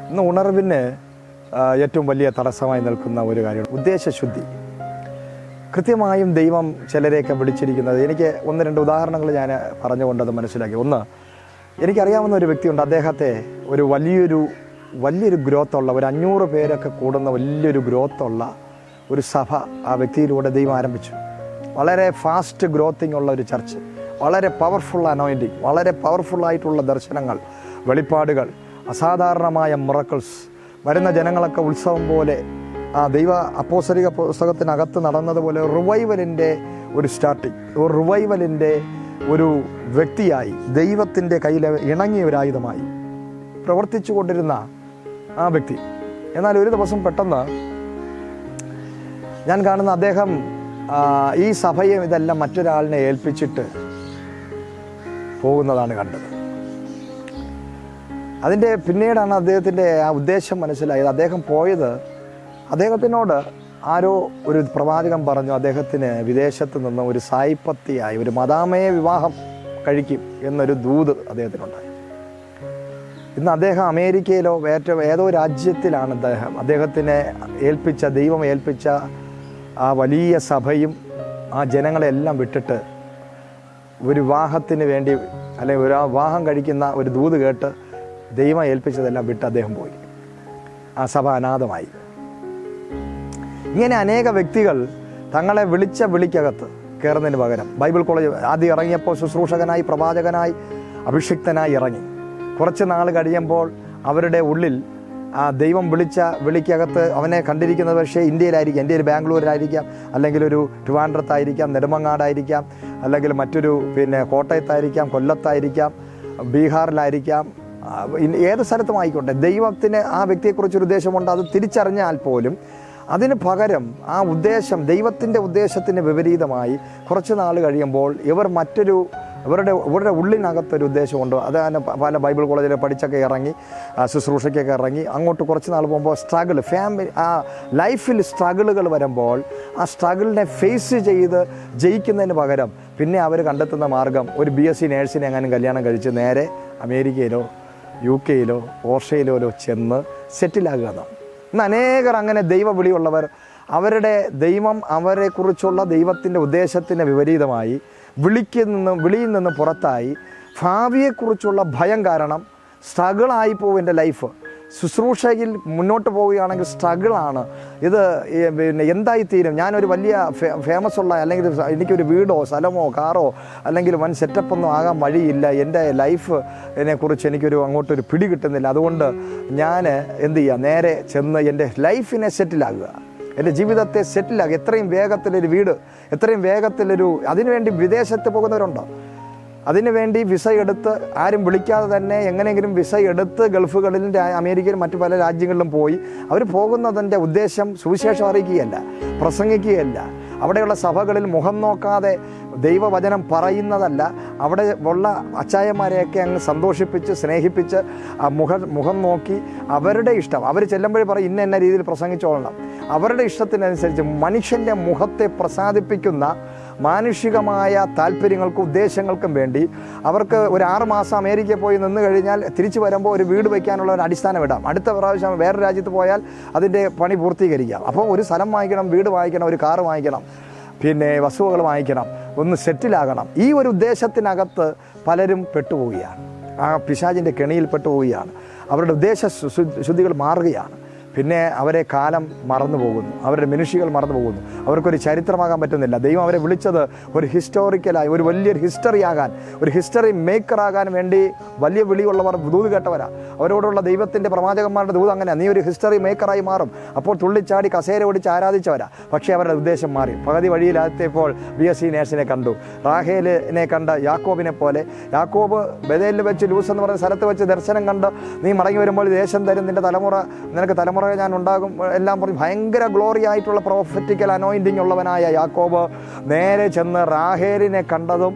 ഇന്ന് ഉണർവിന് ഏറ്റവും വലിയ തടസ്സമായി നിൽക്കുന്ന ഒരു കാര്യമാണ് ഉദ്ദേശശുദ്ധി. കൃത്യമായും ദൈവം ചിലരെയൊക്കെ വിളിച്ചിരിക്കുന്നത്, എനിക്ക് ഒന്ന് രണ്ട് ഉദാഹരണങ്ങൾ ഞാൻ പറഞ്ഞുകൊണ്ടത് മനസ്സിലാക്കി. ഒന്ന്, എനിക്കറിയാവുന്ന ഒരു വ്യക്തിയുണ്ട്. അദ്ദേഹത്തെ ഒരു വലിയൊരു ഗ്രോത്തുള്ള, ഒരു 500 പേരൊക്കെ കൂടുന്ന വലിയൊരു ഗ്രോത്തുള്ള ഒരു സഭ ആ വ്യക്തിയിലൂടെ ദൈവം ആരംഭിച്ചു. വളരെ ഫാസ്റ്റ് ഗ്രോത്തിങ് ഉള്ള ഒരു ചർച്ച്, വളരെ പവർഫുൾ അനോയിൻറ്റിങ്, വളരെ പവർഫുള്ളായിട്ടുള്ള ദർശനങ്ങൾ, വെളിപ്പാടുകൾ, അസാധാരണമായ മിറക്കിൾസ്. വരുന്ന ജനങ്ങളൊക്കെ ഉത്സവം പോലെ ആ ദൈവ അപ്പോസ്തലിക പുസ്തകത്തിനകത്ത് നടന്നതുപോലെ റിവൈവലിൻ്റെ ഒരു സ്റ്റാർട്ടിങ്, ഒരു റിവൈവലിൻ്റെ ഒരു വ്യക്തിയായി, ദൈവത്തിൻ്റെ കയ്യിൽ ഇണങ്ങിയ ഒരു ആയുധമായി പ്രവർത്തിച്ചു കൊണ്ടിരുന്ന ആ വ്യക്തി. എന്നാൽ ഒരു ദിവസം പെട്ടെന്ന് ഞാൻ കാണുന്ന അദ്ദേഹം ഈ സഭയും ഇതെല്ലാം മറ്റൊരാളിനെ ഏൽപ്പിച്ചിട്ട് പോകുന്നതാണ് കണ്ടത്. അതിൻ്റെ പിന്നീടാണ് അദ്ദേഹത്തിൻ്റെ ആ ഉദ്ദേശം മനസ്സിലായത്. അദ്ദേഹം പോയത്, അദ്ദേഹത്തിനോട് ആരോ ഒരു പ്രവാചകൻ പറഞ്ഞു അദ്ദേഹത്തിന് വിദേശത്ത് നിന്ന് ഒരു സായിപ്പത്തിയായി ഒരു മദാമയെ വിവാഹം കഴിക്കും എന്നൊരു ദൂത് അദ്ദേഹത്തിനുണ്ടായി. ഇന്ന് അദ്ദേഹം അമേരിക്കയിലോ ഏതോ രാജ്യത്തിലാണ് അദ്ദേഹത്തിനെ ദൈവം ഏൽപ്പിച്ച ആ വലിയ സഭയും ആ ജനങ്ങളെല്ലാം വിട്ടിട്ട് ഒരു വിവാഹത്തിന് വേണ്ടി, അല്ലെങ്കിൽ ഒരു വിവാഹം കഴിക്കുന്ന ഒരു ദൂത് കേട്ട് ദൈവം ഏൽപ്പിച്ചതെല്ലാം വിട്ട് അദ്ദേഹം പോയി. ആ സഭ അനാഥമായി. ഇങ്ങനെ അനേക വ്യക്തികൾ തങ്ങളെ വിളിച്ച വിളിക്കകത്ത് കയറുന്നതിന് പകരം, ബൈബിൾ കോളേജ് ആദ്യം ഇറങ്ങിയപ്പോൾ ശുശ്രൂഷകനായി, പ്രവാചകനായി, അഭിഷിക്തനായി ഇറങ്ങി. കുറച്ച് നാൾ കഴിയുമ്പോൾ അവരുടെ ഉള്ളിൽ ആ ദൈവം വിളിച്ച വിളിക്കകത്ത് അവനെ കണ്ടിരിക്കുന്നത് പക്ഷേ ഇന്ത്യയിലായിരിക്കാം, ഇന്ത്യയിൽ ബാംഗ്ലൂരിലായിരിക്കാം, അല്ലെങ്കിൽ ഒരു ട്രിവാൻഡ്രത്തായിരിക്കാം, നെടുമങ്ങാടായിരിക്കാം, അല്ലെങ്കിൽ മറ്റൊരു കോട്ടയത്തായിരിക്കാം, കൊല്ലത്തായിരിക്കാം, ബീഹാറിലായിരിക്കാം, ഏത് സ്ഥലത്തും ആയിക്കോട്ടെ. ദൈവത്തിന് ആ വ്യക്തിയെക്കുറിച്ചൊരു ഉദ്ദേശമുണ്ട്. അത് തിരിച്ചറിഞ്ഞാൽ പോലും അതിന് പകരം ആ ഉദ്ദേശം, ദൈവത്തിൻ്റെ ഉദ്ദേശത്തിന് വിപരീതമായി കുറച്ച് നാൾ കഴിയുമ്പോൾ ഇവരുടെ ഉള്ളിനകത്തൊരു ഉദ്ദേശമുണ്ട്. അത് പല ബൈബിൾ കോളേജിൽ പഠിച്ചൊക്കെ ഇറങ്ങി, ശുശ്രൂഷയ്ക്കൊക്കെ ഇറങ്ങി, അങ്ങോട്ട് കുറച്ച് നാൾ പോകുമ്പോൾ സ്ട്രഗിൾ, ലൈഫിൽ സ്ട്രഗിളുകൾ വരുമ്പോൾ ആ സ്ട്രഗിളിനെ ഫേസ് ചെയ്ത് ജയിക്കുന്നതിന് പകരം പിന്നെ അവർ കണ്ടെത്തുന്ന മാർഗം ഒരു BSc നേഴ്സിനെ എങ്ങാനും കല്യാണം കഴിച്ച് നേരെ അമേരിക്കയിലോ UK ഓസ്ട്രേലിയയിലോ ചെന്ന് സെറ്റിലാകുക എന്നാണ്. ഇന്ന് അനേകർ അങ്ങനെ ദൈവവിളിയുള്ളവർ, അവരുടെ ദൈവം അവരെക്കുറിച്ചുള്ള ദൈവത്തിൻ്റെ ഉദ്ദേശത്തിന് വിപരീതമായി വിളിയിൽ നിന്ന് പുറത്തായി ഭാവിയെക്കുറിച്ചുള്ള ഭയം കാരണം സ്ട്രഗിളായി പോകും. എൻ്റെ ലൈഫ് ശുശ്രൂഷയിൽ മുന്നോട്ട് പോവുകയാണെങ്കിൽ സ്ട്രഗിളാണ് ഇത്. എന്തായിത്തീരും? ഞാനൊരു വലിയ ഫേമസ് ഉള്ള, അല്ലെങ്കിൽ എനിക്കൊരു വീടോ സ്ഥലമോ കാറോ അല്ലെങ്കിൽ വൻ സെറ്റപ്പൊന്നും ആകാൻ വഴിയില്ല. എൻ്റെ ലൈഫിനെക്കുറിച്ച് അങ്ങോട്ടൊരു പിടി കിട്ടുന്നില്ല. അതുകൊണ്ട് ഞാൻ എന്ത് ചെയ്യുക, നേരെ ചെന്ന് എൻ്റെ ലൈഫിനെ സെറ്റിലാകുക, എൻ്റെ ജീവിതത്തെ സെറ്റിലാകുക. എത്രയും വേഗത്തിലൊരു വീട്, എത്രയും വേഗത്തിലൊരു, അതിനുവേണ്ടി വിദേശത്ത് പോകുന്നവരുണ്ടോ? അതിനുവേണ്ടി വിസ എടുത്ത്, ആരും വിളിക്കാതെ തന്നെ എങ്ങനെയെങ്കിലും വിസ എടുത്ത് ഗൾഫുകളിലും അമേരിക്കയിലും മറ്റു പല രാജ്യങ്ങളിലും പോയി അവർ പോകുന്നതിൻ്റെ ഉദ്ദേശം സുവിശേഷം അറിയിക്കുകയല്ല, പ്രസംഗിക്കുകയല്ല, അവിടെയുള്ള സഭകളിൽ മുഖം നോക്കാതെ ദൈവവചനം പറയുന്നതല്ല, അവിടെ ഉള്ള അച്ചായന്മാരെയൊക്കെ അങ്ങ് സന്തോഷിപ്പിച്ച് സ്നേഹിപ്പിച്ച് മുഖം നോക്കി അവരുടെ ഇഷ്ടം, അവർ ചെല്ലുമ്പോഴേ പറയും ഇന്ന രീതിയിൽ പ്രസംഗിച്ചോളണം, അവരുടെ ഇഷ്ടത്തിനനുസരിച്ച് മനുഷ്യൻ്റെ മുഖത്തെ പ്രസാദിപ്പിക്കുന്ന മാനുഷികമായ താല്പര്യങ്ങൾക്കും ഉദ്ദേശങ്ങൾക്കും വേണ്ടി അവർക്ക് ഒരു 6 മാസം അമേരിക്കയിൽ പോയി നിന്ന് കഴിഞ്ഞാൽ തിരിച്ചു വരുമ്പോൾ ഒരു വീട് വയ്ക്കാനുള്ള ഒരു അടിസ്ഥാനം ഇടാം. അടുത്ത പ്രാവശ്യം വേറെ രാജ്യത്ത് പോയാൽ അതിൻ്റെ പണി പൂർത്തീകരിക്കാം. അപ്പോൾ ഒരു സ്ഥലം വാങ്ങിക്കണം, വീട് വാങ്ങിക്കണം, ഒരു കാറ് വാങ്ങിക്കണം, വസ്തുവകൾ വാങ്ങിക്കണം, ഒന്ന് സെറ്റിലാകണം. ഈ ഒരു ഉദ്ദേശത്തിനകത്ത് പലരും പെട്ടുപോവുകയാണ്. ആ പിശാചിൻ്റെ കെണിയിൽ പെട്ടുപോവുകയാണ്. അവരുടെ ഉദ്ദേശശുദ്ധികൾ മാറുകയാണ്. പിന്നെ അവരെ കാലം മറന്നു പോകുന്നു, അവരുടെ മിനിഷികൾ മറന്നു പോകുന്നു, അവർക്കൊരു ചരിത്രമാകാൻ പറ്റുന്നില്ല. ദൈവം അവരെ വിളിച്ചത് ഒരു ഹിസ്റ്റോറിക്കലായി, ഒരു വലിയൊരു ഹിസ്റ്ററിയാകാൻ, ഒരു ഹിസ്റ്ററി മേക്കറാകാൻ വേണ്ടി വലിയ വിളിയുള്ളവർ ദൂത് കേട്ടവരാ. അവരോടുള്ള ദൈവത്തിൻ്റെ പ്രവാചകന്മാരുടെ ദൂത് അങ്ങനെ, നീ ഒരു ഹിസ്റ്ററി മേക്കറായി മാറും. അപ്പോൾ തുള്ളിച്ചാടി കസേര ഓടിച്ച് ആരാധിച്ചവരാ. പക്ഷേ അവരുടെ ഉദ്ദേശം മാറി. പകുതി വഴിയിലെത്തിയപ്പോൾ BSc നേഴ്സിനെ കണ്ടു, റാഹേലിനെ കണ്ട യാക്കോബിനെ പോലെ. യാക്കോബ് ബഥേലിൽ വെച്ച്, ലൂസ് എന്ന് പറയുന്ന സ്ഥലത്ത് വെച്ച് ദർശനം കണ്ട്, നീ മടങ്ങി വരുമ്പോൾ ദേശം തരും, നിനക്ക് തലമുറ ഞാൻ ഉണ്ടാകും എല്ലാം പറഞ്ഞ് ഭയങ്കര ഗ്ലോറി ആയിട്ടുള്ള പ്രോഫറ്റിക്കൽ അനോയിൻറ്റിങ് ഉള്ളവനായ യാക്കോബ് നേരെ ചെന്ന് റാഹേലിനെ കണ്ടതും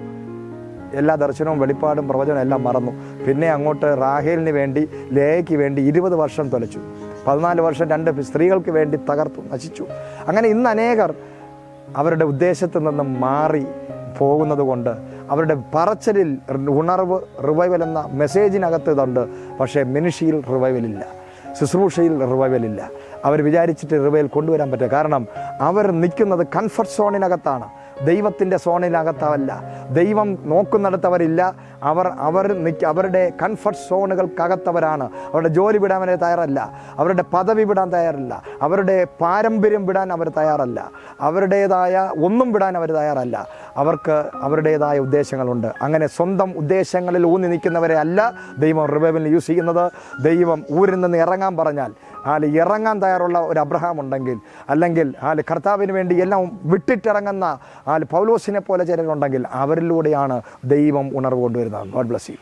എല്ലാ ദർശനവും വെളിപ്പാടും പ്രവചനവും എല്ലാം മറന്നു. പിന്നെ അങ്ങോട്ട് റാഹേലിന് വേണ്ടി, ലേയയ്ക്ക് വേണ്ടി 20 വർഷം തൊലച്ചു. 14 വർഷം 2 സ്ത്രീകൾക്ക് വേണ്ടി തകർത്തു, നശിച്ചു. അങ്ങനെ ഇന്ന് അനേകർ അവരുടെ ഉദ്ദേശത്തിൽ നിന്നും മാറി പോകുന്നത് കൊണ്ട് അവരുടെ പറച്ചലിൽ ഉണർവ്, റിവൈവൽ എന്ന മെസ്സേജിനകത്ത് ഇതുണ്ട്, പക്ഷേ മിനിഷിയിൽ റിവൈവലില്ല. ശുശ്രൂഷയിൽ റിവൈവലില്ല. അവർ വിചാരിച്ചിട്ട് റിവൈവൽ കൊണ്ടുവരാൻ പറ്റുക. കാരണം അവർ നിൽക്കുന്നത് കംഫർട്ട് സോണിനകത്താണ്, ദൈവത്തിൻ്റെ സോണിനകത്തല്ല. ദൈവം നോക്കുന്നിടത്തവരില്ല. അവരുടെ കംഫർട്ട് സോണുകൾക്കകത്തവരാണ്. അവരുടെ ജോലി വിടാൻ അവർ തയ്യാറല്ല, അവരുടെ പദവി വിടാൻ തയ്യാറല്ല, അവരുടെ പാരമ്പര്യം വിടാൻ അവർ തയ്യാറല്ല, അവരുടേതായ ഒന്നും വിടാൻ അവർ തയ്യാറല്ല. അവർക്ക് അവരുടേതായ ഉദ്ദേശങ്ങളുണ്ട്. അങ്ങനെ സ്വന്തം ഉദ്ദേശങ്ങളിൽ ഊന്നി നിൽക്കുന്നവരെ അല്ല ദൈവം റിവൈവലിന് യൂസ് ചെയ്യുന്നത്. ദൈവം ഊരിൽ നിന്ന് ഇറങ്ങാൻ പറഞ്ഞാൽ ഇറങ്ങാൻ തയ്യാറുള്ള ഒരു അബ്രഹാം ഉണ്ടെങ്കിൽ, അല്ലെങ്കിൽ കർത്താവിന് വേണ്ടി എല്ലാം വിട്ടിട്ടിറങ്ങുന്ന പൗലോസിനെ പോലെ ചിലരുണ്ടെങ്കിൽ, അവരിലൂടെയാണ് ദൈവം ഉണർവ് കൊണ്ടുവരുന്നത്. God bless you.